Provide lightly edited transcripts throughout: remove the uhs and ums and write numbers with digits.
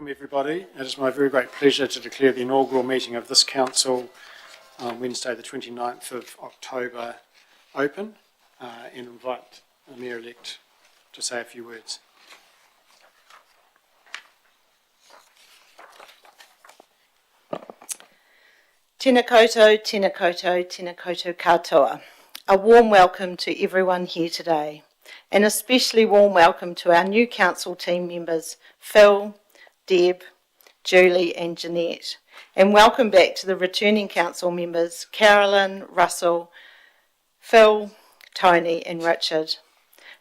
Welcome everybody. It is my very great pleasure to declare the inaugural meeting of this council on Wednesday the 29th of October open and invite the Mayor-elect to say a few words. Tēnā koutou, tēnā koutou, tēnā koutou katoa. A warm welcome to everyone here today, and especially warm welcome to our new council team members, Phil, Deb, Julie and Jeanette, and welcome back to the returning council members, Carolyn, Russell, Phil, Tony and Richard.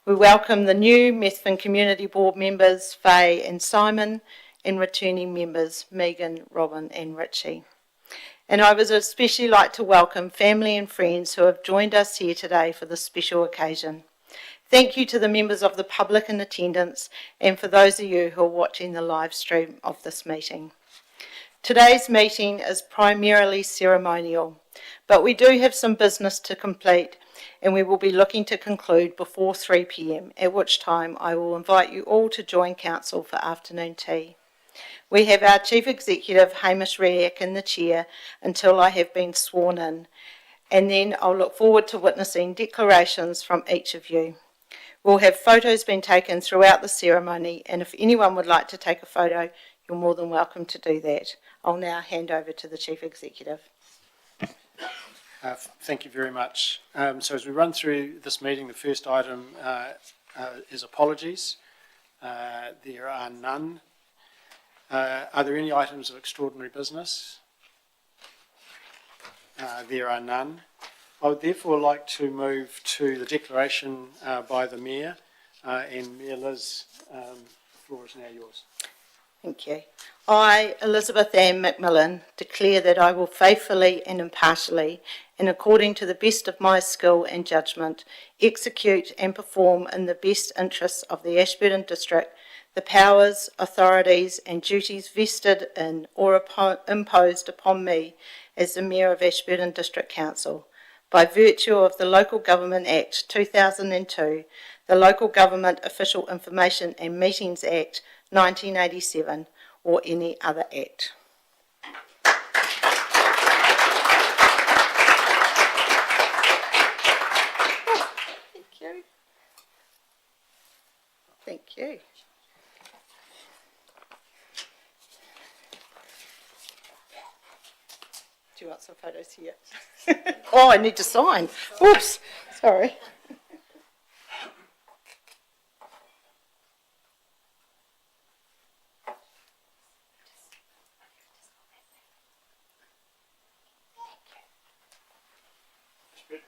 We welcome the new Methven Community Board members, Faye and Simon, and returning members, Megan, Robin and Richie. And I would especially like to welcome family and friends who have joined us here today for this special occasion. Thank you to the members of the public in attendance and for those of you who are watching the live stream of this meeting. Today's meeting is primarily ceremonial, but we do have some business to complete and we will be looking to conclude before 3 p.m, at which time I will invite you all to join council for afternoon tea. We have our Chief Executive, Hamish Rediak, in the chair until I have been sworn in, and then I'll look forward to witnessing declarations from each of you. We'll have photos being taken throughout the ceremony, and if anyone would like to take a photo, you're more than welcome to do that. I'll now hand over to the Chief Executive. Thank you very much. So as we run through this meeting, the first item is apologies. There are none. Are there any items of extraordinary business? There are none. I would therefore like to move to the declaration by the Mayor, and Mayor Liz, the floor is now yours. Thank you. I, Elizabeth Ann McMillan, declare that I will faithfully and impartially, and according to the best of my skill and judgment, execute and perform in the best interests of the Ashburton District the powers, authorities and duties vested in or imposed upon me as the Mayor of Ashburton District Council, by virtue of the Local Government Act 2002, the Local Government Official Information and Meetings Act 1987, or any other act. Thank you. Thank you. Do you want some photos here? Oh, I need to sign. Oops, sorry.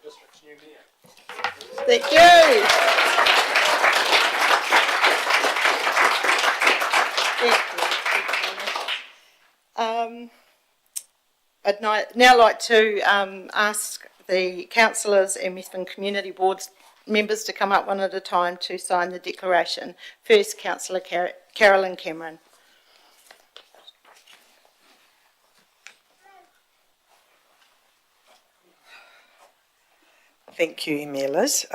District's new Mayor. Thank you. I'd now like to ask the councillors and Methven Community Board members to come up one at a time to sign the declaration. First, Councillor Carolyn Cameron. Thank you, Mayor Liz.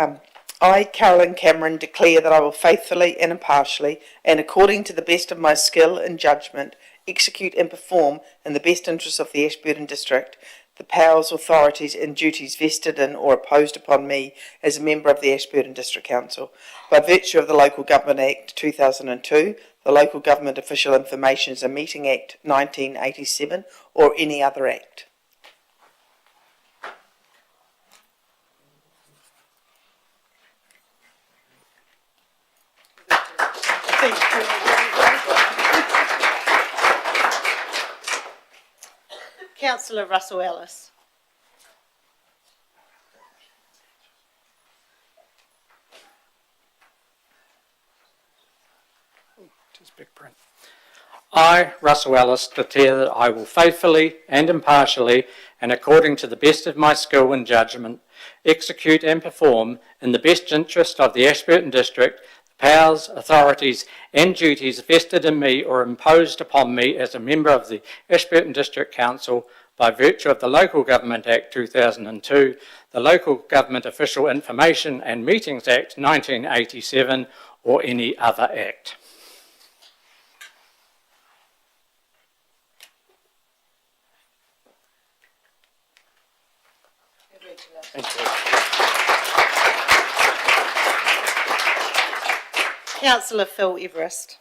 I, Carolyn Cameron, declare that I will faithfully and impartially, and according to the best of my skill and judgment, execute and perform in the best interests of the Ashburton District the powers, authorities and duties vested in or imposed upon me as a member of the Ashburton District Council by virtue of the Local Government Act 2002, the Local Government Official Information and Meeting Act 1987 or any other act. Thank you. Councillor Russell Ellis. Just big print. I, Russell Ellis, declare that I will faithfully and impartially, and according to the best of my skill and judgment, execute and perform in the best interest of the Ashburton District powers, authorities and duties vested in me or imposed upon me as a member of the Ashburton District Council by virtue of the Local Government Act 2002, the Local Government Official Information and Meetings Act 1987 or any other act. Thank you. Councillor Phil Everest.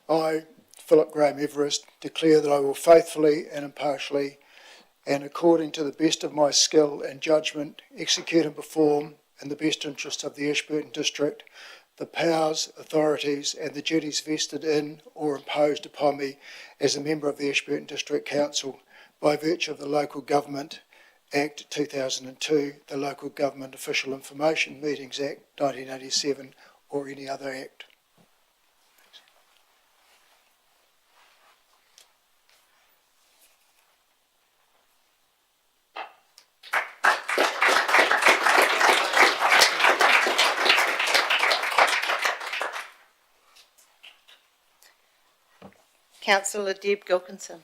I, Philip Graham Everest, declare that I will faithfully and impartially and according to the best of my skill and judgment execute and perform in the best interests of the Ashburton District the powers, authorities and the duties vested in or imposed upon me as a member of the Ashburton District Council by virtue of the Local Government Act 2002, the Local Government Official Information Meetings Act 1987 or any other act. Councillor Deb Gilkinson.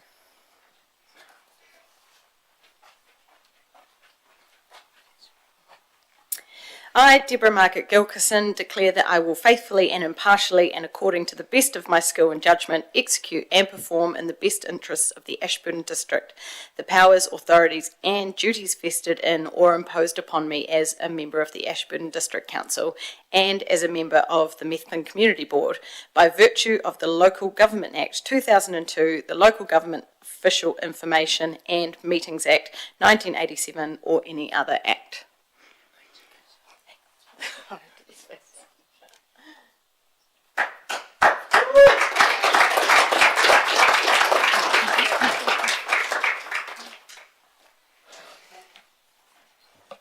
I, Deborah Margaret Gilkison, declare that I will faithfully and impartially and according to the best of my skill and judgment execute and perform in the best interests of the Ashburton District the powers, authorities and duties vested in or imposed upon me as a member of the Ashburton District Council and as a member of the Methven Community Board by virtue of the Local Government Act 2002, the Local Government Official Information and Meetings Act 1987 or any other act.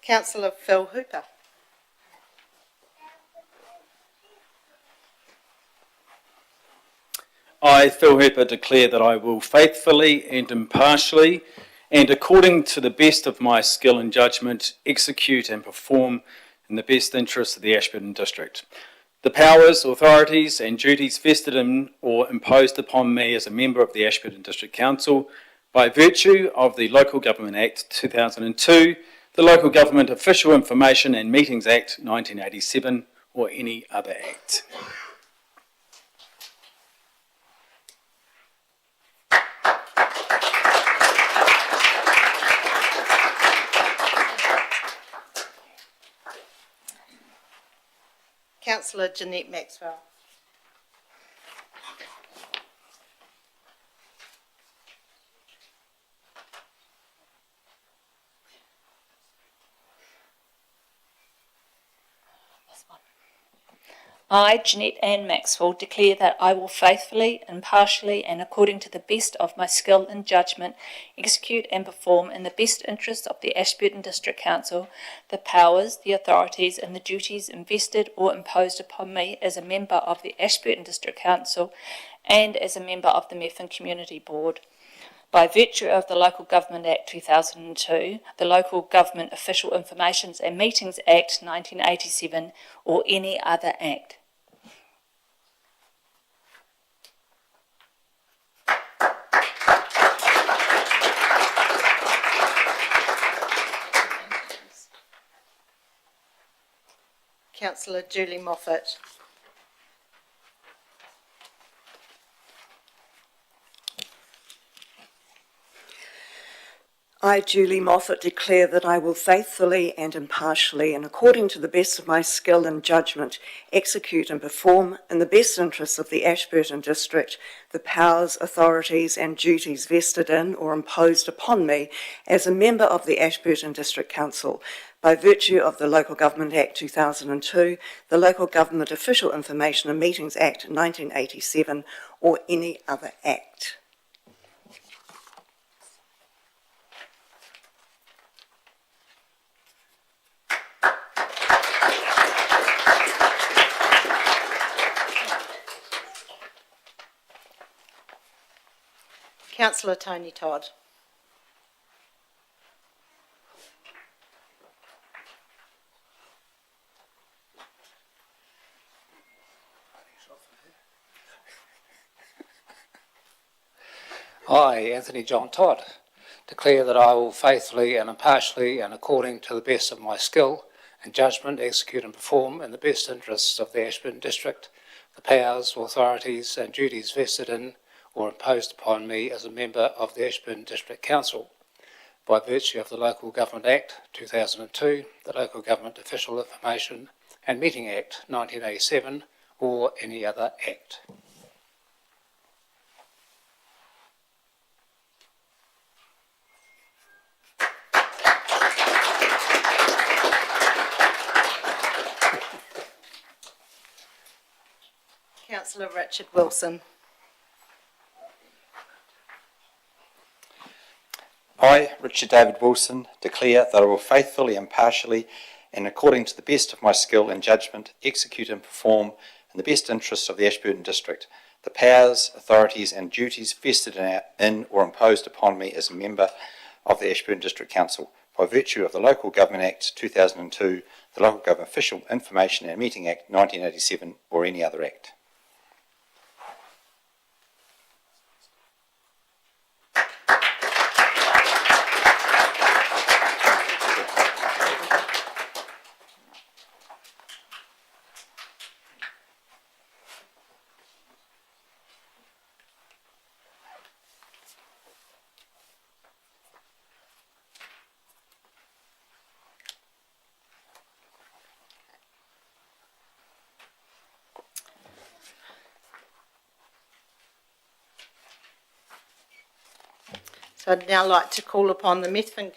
Councillor Phil Hooper. I, Phil Hooper, declare that I will faithfully and impartially and according to the best of my skill and judgment execute and perform in the best interests of the Ashburton District the powers, authorities and duties vested in or imposed upon me as a member of the Ashburton District Council by virtue of the Local Government Act 2002, the Local Government Official Information and Meetings Act 1987 or any other act. Councillor Jeanette Maxwell. I, Jeanette Ann Maxwell, declare that I will faithfully, impartially and according to the best of my skill and judgment execute and perform in the best interests of the Ashburton District Council the powers, the authorities and the duties invested or imposed upon me as a member of the Ashburton District Council and as a member of the Methven Community Board by virtue of the Local Government Act 2002, the Local Government Official Information and Meetings Act 1987 or any other act. Councillor Julie Moffat. I, Julie Moffat, declare that I will faithfully and impartially and according to the best of my skill and judgment execute and perform in the best interests of the Ashburton District the powers, authorities and duties vested in or imposed upon me as a member of the Ashburton District Council by virtue of the Local Government Act 2002, the Local Government Official Information and Meetings Act 1987 or any other act. Councillor Tony Todd. I, Anthony John Todd, declare that I will faithfully and impartially and according to the best of my skill and judgment, execute and perform in the best interests of the Ashburton District the powers, authorities and duties vested in or imposed upon me as a member of the Ashburton District Council by virtue of the Local Government Act 2002, the Local Government Official Information and Meeting Act 1987, or any other act. Councillor Richard Wilson. I, Richard David Wilson, declare that I will faithfully, impartially and according to the best of my skill and judgment execute and perform in the best interests of the Ashburton District the powers, authorities and duties vested in or imposed upon me as a member of the Ashburton District Council by virtue of the Local Government Act 2002, the Local Government Official Information and Meeting Act 1987, or any other act. So I'd now like to call upon the Methven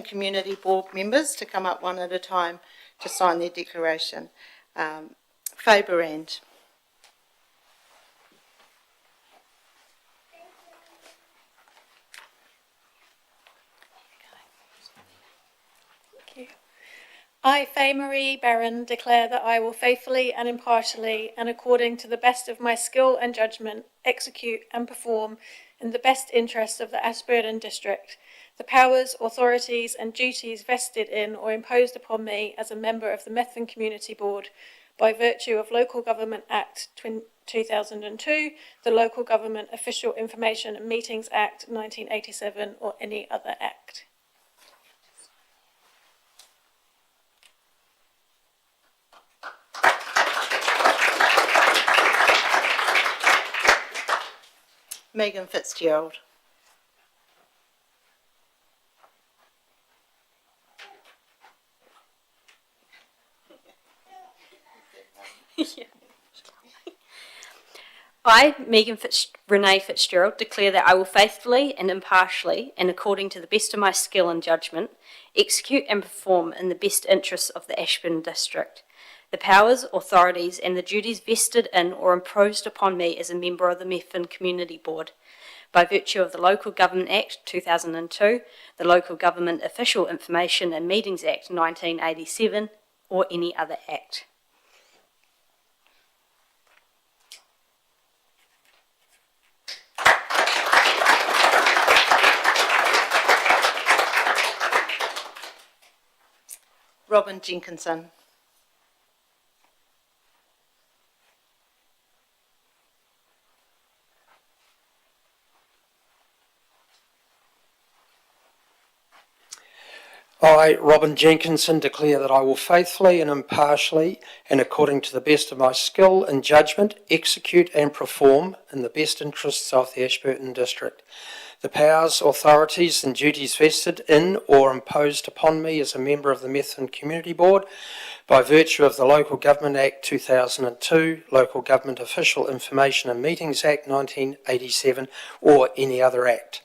Community Board members to come up one at a time to sign their declaration. Faye Barand. Thank you. I, Faye Marie Barron, declare that I will faithfully and impartially and according to the best of my skill and judgment execute and perform in the best interests of the Ashburton District the powers, authorities and duties vested in or imposed upon me as a member of the Methven Community Board by virtue of Local Government Act 2002, the Local Government Official Information and Meetings Act 1987, or any other act. Megan Fitzgerald. I, Renee Fitzgerald, declare that I will faithfully and impartially and according to the best of my skill and judgment execute and perform in the best interests of the Ashburton District the powers, authorities and the duties vested in or imposed upon me as a member of the Methven Community Board by virtue of the Local Government Act 2002, the Local Government Official Information and Meetings Act 1987, or any other act. Robin Jenkinson. I, Robin Jenkinson, declare that I will faithfully and impartially and according to the best of my skill and judgment execute and perform in the best interests of the Ashburton District the powers, authorities and duties vested in or imposed upon me as a member of the Methven Community Board by virtue of the Local Government Act 2002, Local Government Official Information and Meetings Act 1987, or any other act.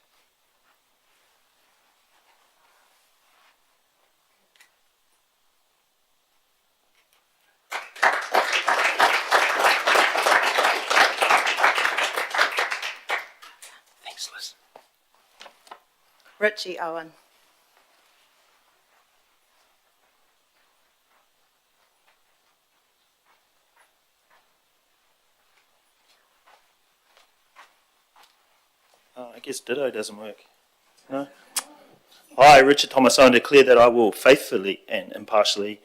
Richie Owen. I guess ditto doesn't work. No? I, Richard Thomas Owen, declare that I will faithfully and impartially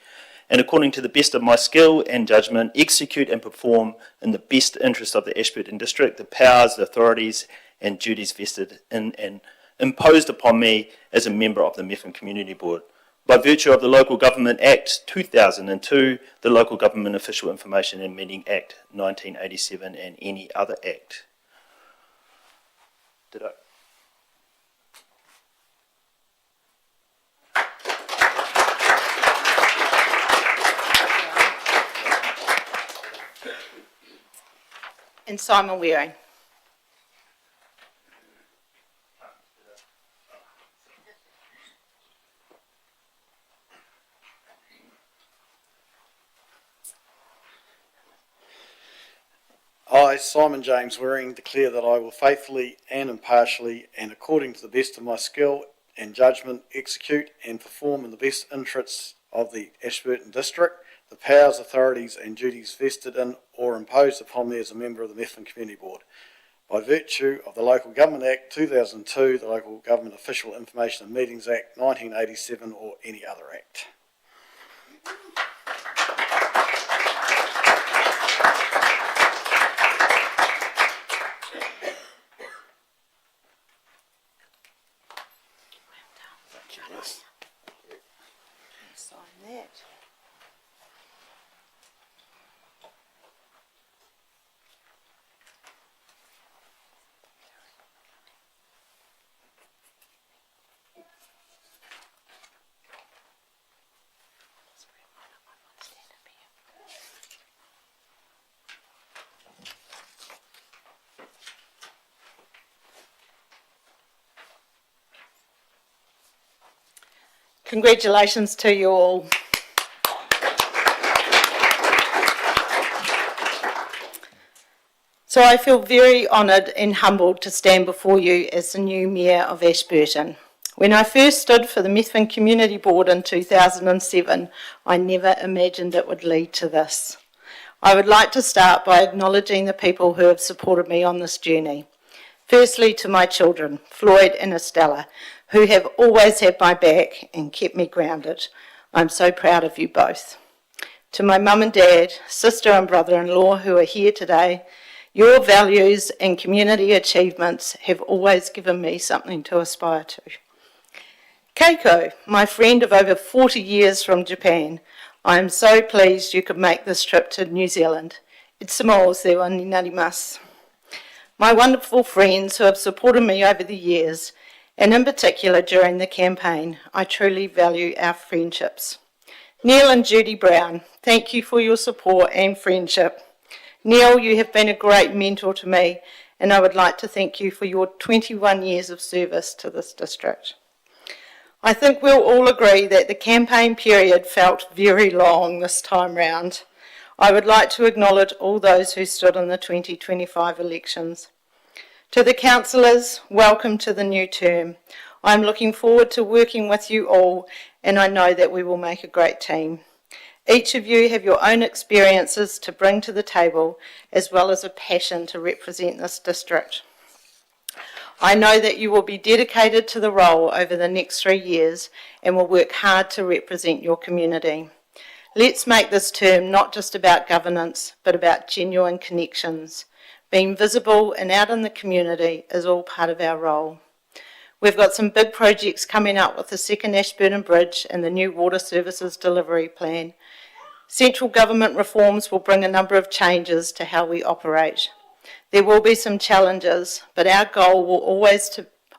and according to the best of my skill and judgment execute and perform in the best interest of the Ashburton District the powers, the authorities and duties vested in and imposed upon me as a member of the Methven Community Board by virtue of the Local Government Act 2002, the Local Government Official Information and Meeting Act 1987, and any other act. Did I? And Simon Waring. I, Simon James Waring, declare that I will faithfully and impartially and according to the best of my skill and judgment execute and perform in the best interests of the Ashburton District the powers, authorities and duties vested in or imposed upon me as a member of the Methven Community Board by virtue of the Local Government Act 2002, the Local Government Official Information and Meetings Act 1987 or any other act. Sign that. Congratulations to you all. So I feel very honoured and humbled to stand before you as the new Mayor of Ashburton. When I first stood for the Methven Community Board in 2007, I never imagined it would lead to this. I would like to start by acknowledging the people who have supported me on this journey. Firstly, to my children, Floyd and Estella, who have always had my back and kept me grounded. I'm so proud of you both. To my mum and dad, sister and brother-in-law who are here today, your values and community achievements have always given me something to aspire to. Keiko, my friend of over 40 years from Japan, I am so pleased you could make this trip to New Zealand. Itsumo o sewa ni narimasu. My wonderful friends who have supported me over the years, and in particular during the campaign, I truly value our friendships. Neil and Judy Brown, thank you for your support and friendship. Neil, you have been a great mentor to me, and I would like to thank you for your 21 years of service to this district. I think we'll all agree that the campaign period felt very long this time round. I would like to acknowledge all those who stood in the 2025 elections. To the councillors, welcome to the new term. I'm looking forward to working with you all, and I know that we will make a great team. Each of you have your own experiences to bring to the table, as well as a passion to represent this district. I know that you will be dedicated to the role over the next 3 years and will work hard to represent your community. Let's make this term not just about governance, but about genuine connections. Being visible and out in the community is all part of our role. We've got some big projects coming up with the second Ashburton Bridge and the new water services delivery plan. Central government reforms will bring a number of changes to how we operate. There will be some challenges, but our goal will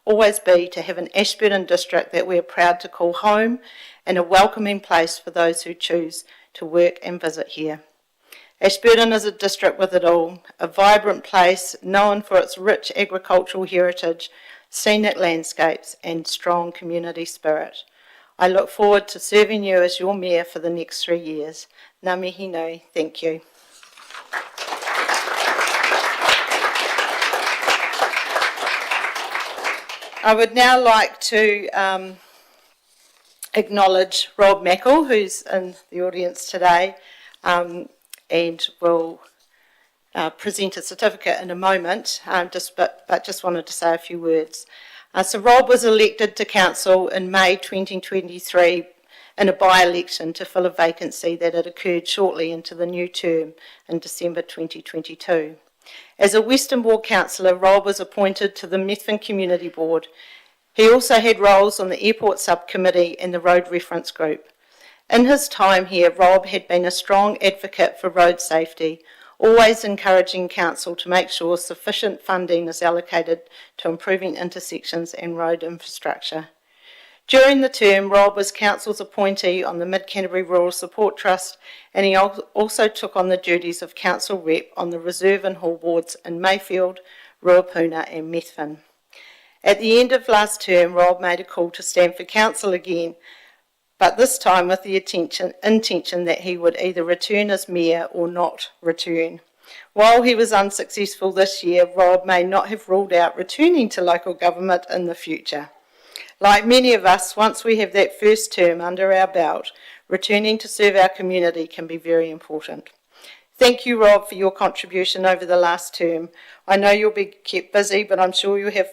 always be to have an Ashburton district that we are proud to call home and a welcoming place for those who choose to work and visit here. Ashburton is a district with it all, a vibrant place known for its rich agricultural heritage, scenic landscapes and strong community spirit. I look forward to serving you as your mayor for the next 3 years. Ngā mihi nui, thank you. I would now like to acknowledge Rob Mackle, who's in the audience today, and will present a certificate in a moment, but just wanted to say a few words. So Rob was elected to council in May 2023 in a by-election to fill a vacancy that had occurred shortly into the new term in December 2022. As a Western Ward councillor, Rob was appointed to the Methven Community Board He also had roles on the Airport Subcommittee and the Road Reference Group. In his time here, Rob had been a strong advocate for road safety, always encouraging council to make sure sufficient funding is allocated to improving intersections and road infrastructure. During the term, Rob was council's appointee on the Mid-Canterbury Rural Support Trust, and he also took on the duties of council rep on the Reserve and Hall boards in Mayfield, Ruapuna and Methven. At the end of last term, Rob made a call to stand for council again, but this time with the intention that he would either return as mayor or not return. While he was unsuccessful this year, Rob may not have ruled out returning to local government in the future. Like many of us, once we have that first term under our belt, returning to serve our community can be very important. Thank you, Rob, for your contribution over the last term. I know you'll be kept busy, but I'm sure you'll have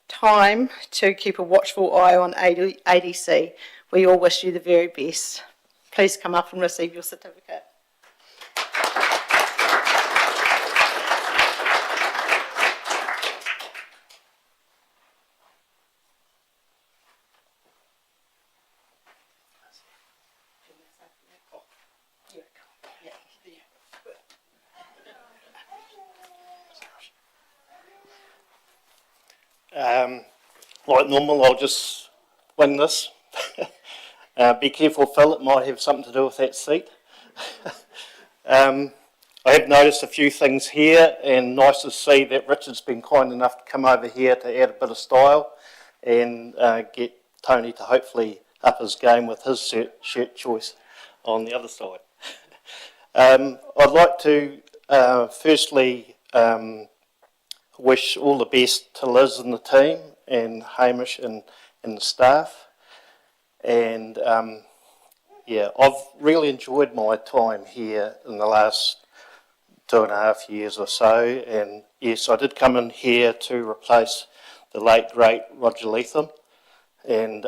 time to keep a watchful eye on ADC. We all wish you the very best. Please come up and receive your certificate. Like normal, I'll just wing this. Be careful, Phil, it might have something to do with that seat. I have noticed a few things here, and nice to see that Richard's been kind enough to come over here to add a bit of style and get Tony to hopefully up his game with his shirt choice on the other side. I'd like to firstly wish all the best to Liz and the team, and Hamish and the staff. And yeah, I've really enjoyed my time here in the last 2.5 years or so. And yes, I did come in here to replace the late, great Roger Leatham. And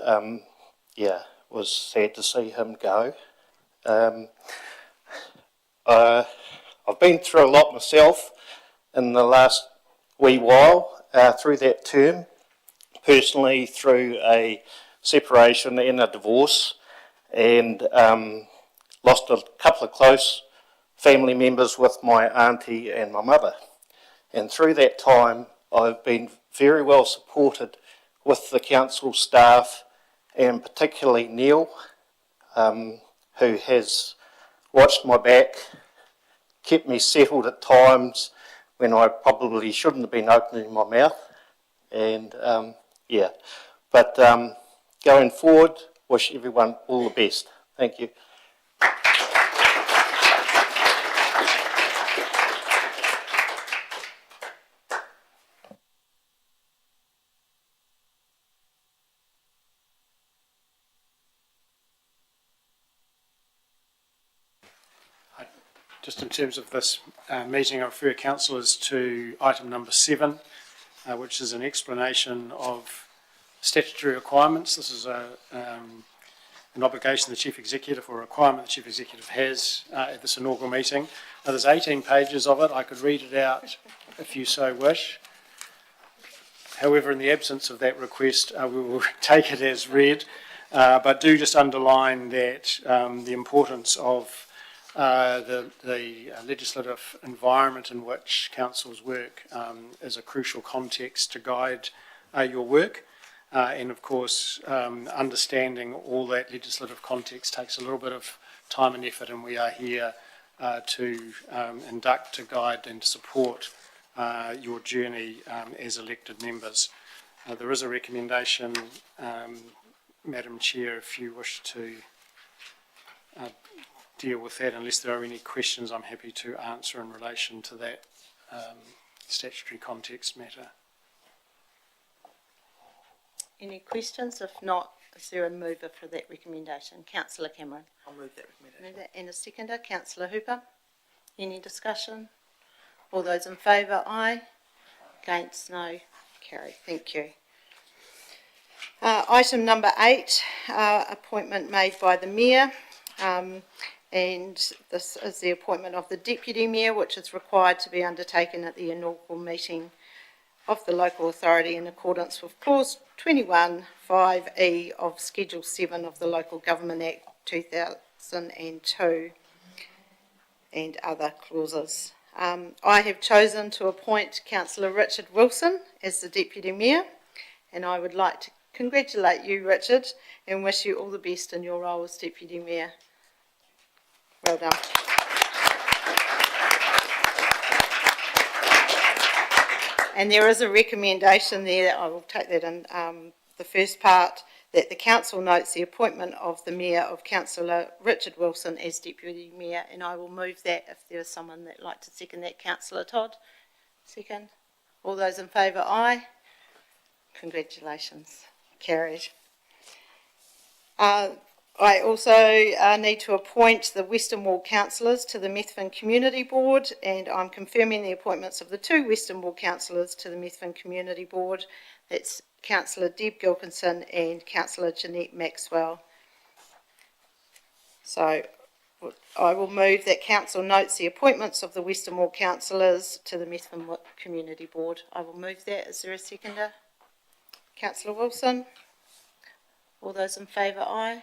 yeah, it was sad to see him go. I've been through a lot myself in the last wee while through that term. Personally, through a separation and a divorce, and lost a couple of close family members with my auntie and my mother. And through that time, I've been very well supported with the council staff, and particularly Neil, who has watched my back, kept me settled at times when I probably shouldn't have been opening my mouth. And yeah, but going forward, wish everyone all the best. Thank you. Just in terms of this meeting, I refer councillors to item number 7, which is an explanation of statutory requirements. This is an obligation the Chief Executive, or a requirement the Chief Executive has at this inaugural meeting. Now, there's 18 pages of it. I could read it out if you so wish. However, in the absence of that request, we will take it as read, but do just underline that the importance of the legislative environment in which councils work is a crucial context to guide your work. And of course, understanding all that legislative context takes a little bit of time and effort, and we are here to induct, to guide and to support your journey as elected members. There is a recommendation, Madam Chair, if you wish to deal with that. Unless there are any questions, I'm happy to answer in relation to that statutory context matter. Any questions? If not, is there a mover for that recommendation? Councillor Cameron. I'll move that recommendation. Mover and a seconder. Councillor Hooper. Any discussion? All those in favour, aye. Against, no. Carry. Thank you. Item number 8, appointment made by the Mayor. And this is the appointment of the Deputy Mayor, which is required to be undertaken at the inaugural meeting of the local authority in accordance with Clause 21(5)(e) of Schedule 7 of the Local Government Act 2002 and other clauses. I have chosen to appoint Councillor Richard Wilson as the Deputy Mayor, and I would like to congratulate you, Richard, and wish you all the best in your role as Deputy Mayor. Well done. And there is a recommendation there, I will take that in the first part, that the Council notes the appointment of the Mayor of Councillor Richard Wilson as Deputy Mayor, and I will move that if there is someone that would like to second that. Councillor Todd, second. All those in favour, aye. Congratulations. Carried. I also need to appoint the Western Ward councillors to the Methven Community Board, and I'm confirming the appointments of the two Western Ward councillors to the Methven Community Board. That's Councillor Deb Gilkinson and Councillor Jeanette Maxwell. So I will move that Council notes the appointments of the Western Ward councillors to the Methven Community Board. I will move that. Is there a seconder? Councillor Wilson. All those in favour, aye.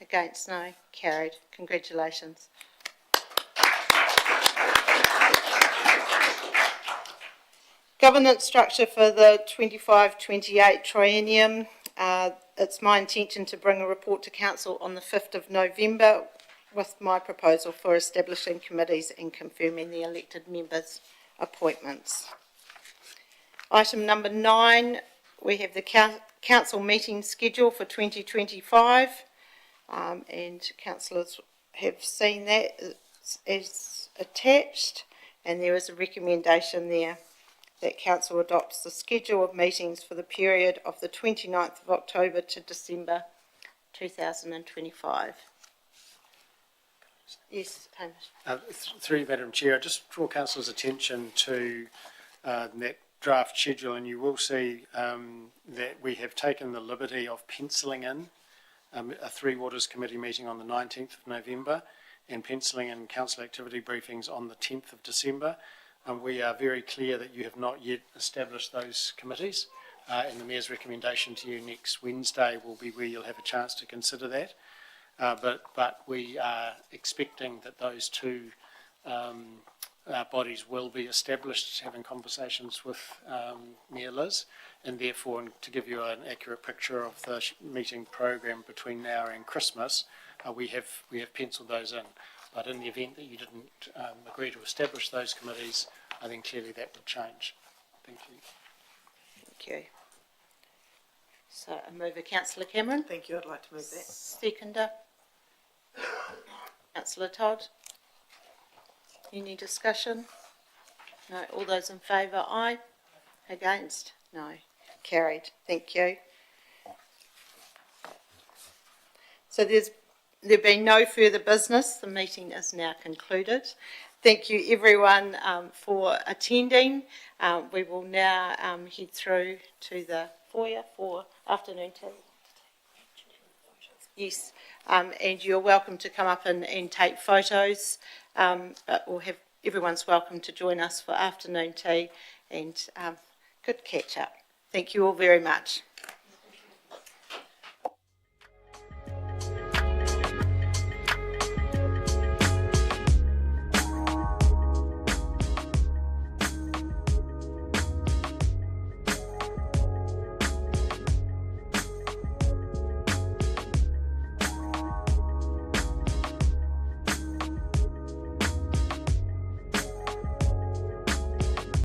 Against, no. Carried. Congratulations. Governance structure for the 25-28 triennium. It's my intention to bring a report to Council on the 5th of November with my proposal for establishing committees and confirming the elected members' appointments. Item number 9, we have the Council meeting schedule for 2025. And councillors have seen that as attached, and there is a recommendation there that Council adopts the schedule of meetings for the period of the 29th of October to December 2025. Yes, Hamish. Through you, Madam Chair, I just draw councillors' attention to that draft schedule, and you will see that we have taken the liberty of penciling in a Three Waters Committee meeting on the 19th of November and penciling in council activity briefings on the 10th of December. We are very clear that you have not yet established those committees, and the Mayor's recommendation to you next Wednesday will be where you'll have a chance to consider that. But we are expecting that those two bodies will be established, having conversations with Mayor Liz, and therefore, to give you an accurate picture of the meeting program between now and Christmas, we have penciled those in. But in the event that you didn't agree to establish those committees, then clearly that would change. Thank you. Thank you. So I move a Councillor Cameron. Thank you. I'd like to move that. Seconder. Councillor Todd. Any discussion? No. All those in favour, aye. Against? No. Carried. Thank you. So there being no further business, the meeting is now concluded. Thank you everyone for attending. We will now head through to the foyer for afternoon tea. Yes, and you're welcome to come up and take photos, but everyone's welcome to join us for afternoon tea and good catch up. Thank you all very much.